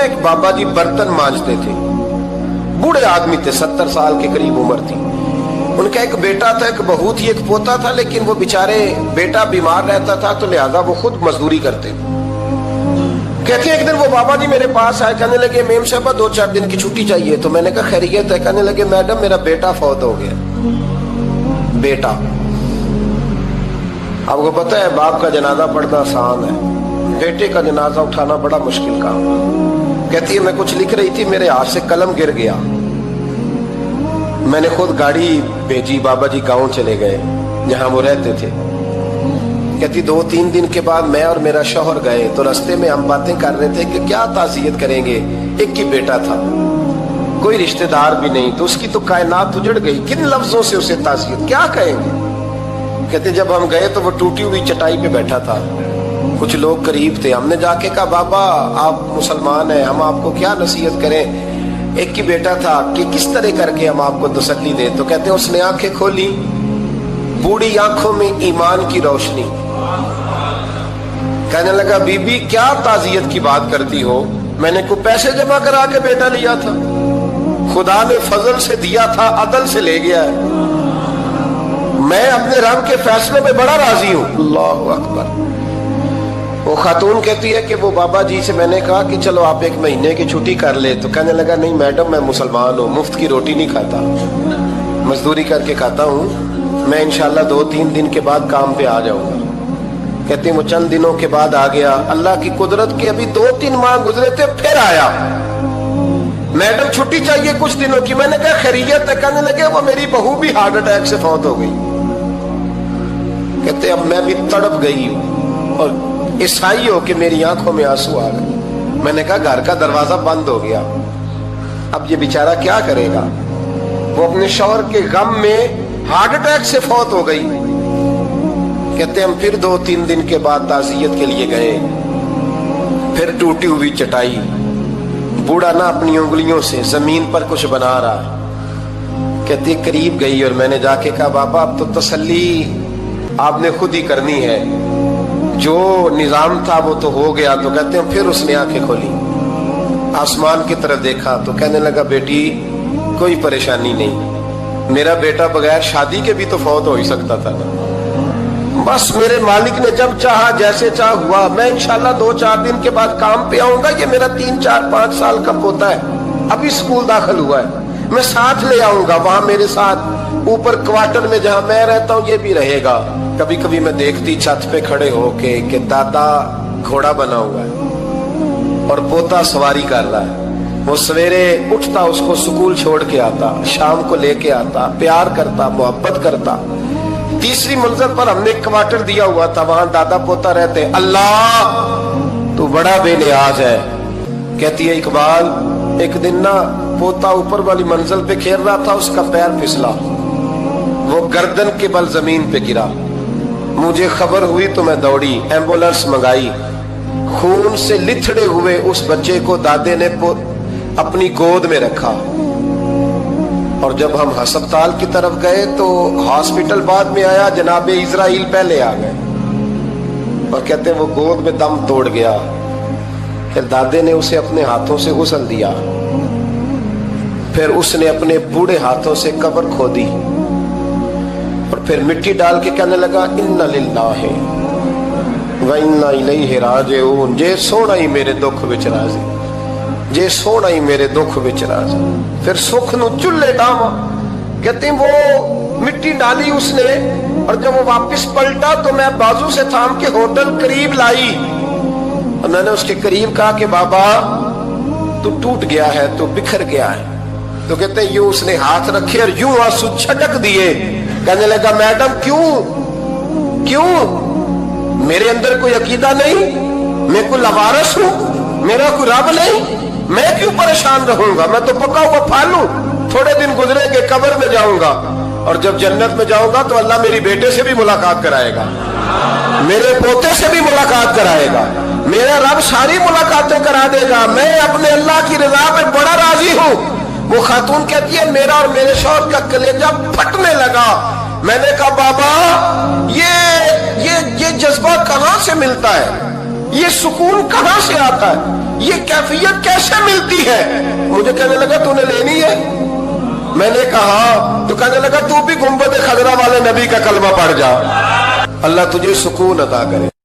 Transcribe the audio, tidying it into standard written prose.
ایک بابا جی برتن مانجتے تھے، بوڑھے آدمی تھے، 70 سال کے قریب عمر تھی. ان کا ایک بیٹا تھا، ایک بہو تھی، ایک پوتا تھا، لیکن وہ بیچارے بیٹا بیمار رہتا تھا تو لہذا وہ خود مزدوری کرتے. کہتے ہیں ایک دن وہ بابا جی میرے پاس آئے، کہنے لگے میم صاحبہ 2-4 دن کی چھٹی چاہیے. تو میں نے کہا خیریت ہے؟ کہنے لگے میڈم میرا بیٹا فوت ہو گیا. بیٹا، آپ کو پتہ ہے باپ کا جنازہ پڑھنا آسان ہے، بیٹے کا جنازہ اٹھانا بڑا مشکل کام. کہتی ہے میں کچھ لکھ رہی تھی، میرے ہاتھ سے قلم گر گیا. میں نے خود گاڑی بھیجی، بابا جی گاؤں چلے گئے جہاں وہ رہتے تھے. کہتی 2-3 دن کے بعد میں اور میرا شوہر گئے تو رستے میں ہم باتیں کر رہے تھے کہ کیا تعزیت کریں گے. ایک ہی بیٹا تھا، کوئی رشتہ دار بھی نہیں، تو اس کی تو کائنات اجڑ گئی، کن لفظوں سے اسے تعزیت کیا کہیں گے. کہتے جب ہم گئے تو وہ ٹوٹی ہوئی چٹائی پہ بیٹھا تھا، کچھ لوگ قریب تھے. ہم نے جا کے کہا بابا آپ مسلمان ہیں، ہم آپ کو کیا نصیحت کریں، ایک ہی بیٹا تھا، کہ کس طرح کر کے ہم آپ کو تسلی دیں. تو کہتے ہیں اس نے آنکھیں کھولی، بوڑھی آنکھوں میں ایمان کی روشنی. کہنے لگا بی بی کیا تعزیت کی بات کرتی ہو، میں نے کوئی پیسے جمع کرا کے بیٹا لیا تھا، خدا نے فضل سے دیا تھا، عدل سے لے گیا ہے. میں اپنے رب کے فیصلوں پہ بڑا راضی ہوں. اللہ اکبر. وہ خاتون کہتی ہے کہ وہ بابا جی سے میں نے کہا کہ چلو آپ 1 مہینے کی چھٹی کر لے. تو کہنے لگا نہیں میڈم میں مسلمان ہوں، مفت کی روٹی نہیں کھاتا، مزدوری کر کے کھاتا ہوں، میں انشاءاللہ 2-3 دن کے بعد کام پہ آ جاؤں گا. کہتے ہیں وہ چند دنوں کے بعد آ گیا. اللہ کی قدرت کے ابھی 2-3 ماہ گزرے تھے پھر آیا. میڈم چھٹی چاہیے کچھ دنوں کی. میں نے کہا خیریت ہے؟ کہنے لگے وہ میری بہو بھی ہارٹ اٹیک سے فوت ہو گئی. کہتے اب میں بھی تڑپ گئی اور عیسائی ہو کہ میری آنکھوں میں آنسو آ گئے. میں نے کہا گھر کا دروازہ بند ہو گیا، اب یہ بیچارہ کیا کرے گا. وہ اپنے شوہر کے غم میں ہارٹ اٹیک سے فوت ہو گئی. کہتے ہم پھر 2-3 دن کے بعد تعزیت کے لیے گئے، پھر ٹوٹی ہوئی چٹائی، بوڑھا نہ اپنی انگلیوں سے زمین پر کچھ بنا رہا. کہتی قریب گئی اور میں نے جا کے کہا بابا اب تو تسلی آپ نے خود ہی کرنی ہے، جو نظام تھا وہ تو ہو گیا. تو کہتے ہیں پھر اس نے آنکھیں کھولی، آسمان کی طرف دیکھا تو کہنے لگا بیٹی کوئی پریشانی نہیں، میرا بیٹا بغیر شادی کے بھی تو فوت ہو ہی سکتا تھا نا، بس میرے مالک نے جب چاہا جیسے چاہ ہوا. میں انشاءاللہ 2-4 دن کے بعد کام پہ آؤں گا. یہ میرا 3-4-5 سال کا پوتا ہے، ابھی اسکول داخل ہوا ہے، میں ساتھ لے آؤں گا، وہاں میرے ساتھ اوپر کوارٹر میں جہاں میں رہتا ہوں یہ بھی رہے گا. کبھی کبھی میں دیکھتی چھت پہ کھڑے ہو کے کہ دادا گھوڑا بنا ہوا ہے اور پوتا سواری کر رہا ہے. وہ سویرے اٹھتا اس کو سکول چھوڑ کے آتا، شام کو لے کے آتا، پیار کرتا، محبت کرتا. 3ری منزل پر ہم نے ایک کوارٹر دیا ہوا تھا، وہاں دادا پوتا رہتے. اللہ تو بڑا بے نیاز ہے. کہتی ہے اقبال ایک دن نا پوتا اوپر والی منزل پہ کھیل رہا تھا، اس کا پیر پھسلا، وہ گردن کے بل زمین پہ گرا. مجھے خبر ہوئی تو میں دوڑی، ایمبولینس منگائی. خون سے لتھڑے ہوئے اس بچے کو دادے نے اپنی گود میں رکھا. اور جب ہم ہسپتال کی طرف گئے تو ہاسپٹل بعد میں آیا، جناب اسرائیل پہلے آ گئے اور کہتے ہیں وہ گود میں دم توڑ گیا. پھر دادے نے اسے اپنے ہاتھوں سے غسل دیا، پھر اس نے اپنے بوڑھے ہاتھوں سے قبر کھودی اور پھر مٹی ڈال کے کہنے لگا انا للہ و انا الیہ راجعون. جے سونا ہی میرے دکھ وچ راضی، جے سونا ہی میرے دکھ وچ راضی. پھر سکھ نو چلے ڈاواں. کہتے ہیں وہ مٹی ڈالی اس نے اور جب وہ واپس پلٹا تو میں بازو سے تھام کے ہوٹل قریب لائی اور میں نے اس کے قریب کہا کہ بابا تو ٹوٹ گیا ہے، تو بکھر گیا ہے. تو کہتے ہیں یوں اس نے ہاتھ رکھے اور یوں آنسو چھٹک دیے. کہنے لگا میڈم کیوں میرے اندر کوئی عقیدہ نہیں، میں کوئی لوارث ہوں، میرا کوئی رب نہیں، میں کیوں پریشان رہوں گا، میں تو پکا ہوا پھل ہوں. تھوڑے دن گزرے کے قبر میں جاؤں گا اور جب جنت میں جاؤں گا تو اللہ میری بیٹے سے بھی ملاقات کرائے گا، میرے پوتے سے بھی ملاقات کرائے گا، میرا رب ساری ملاقاتیں کرا دے گا. میں اپنے اللہ کی رضا میں بڑا راضی ہوں. وہ خاتون کہتی ہے میرا اور میرے شوہر کا کلیجہ پھٹنے لگا. میں نے کہا بابا یہ جذبہ کہاں سے ملتا ہے، یہ سکون کہاں سے آتا ہے؟ یہ کیفیت کیسے ملتی ہے؟ مجھے کہنے لگا تو نے لینی ہے؟ میں نے کہا تو کہنے لگا تو بھی گنبد خضرا والے نبی کا کلمہ پڑھ جا، اللہ تجھے سکون عطا کرے۔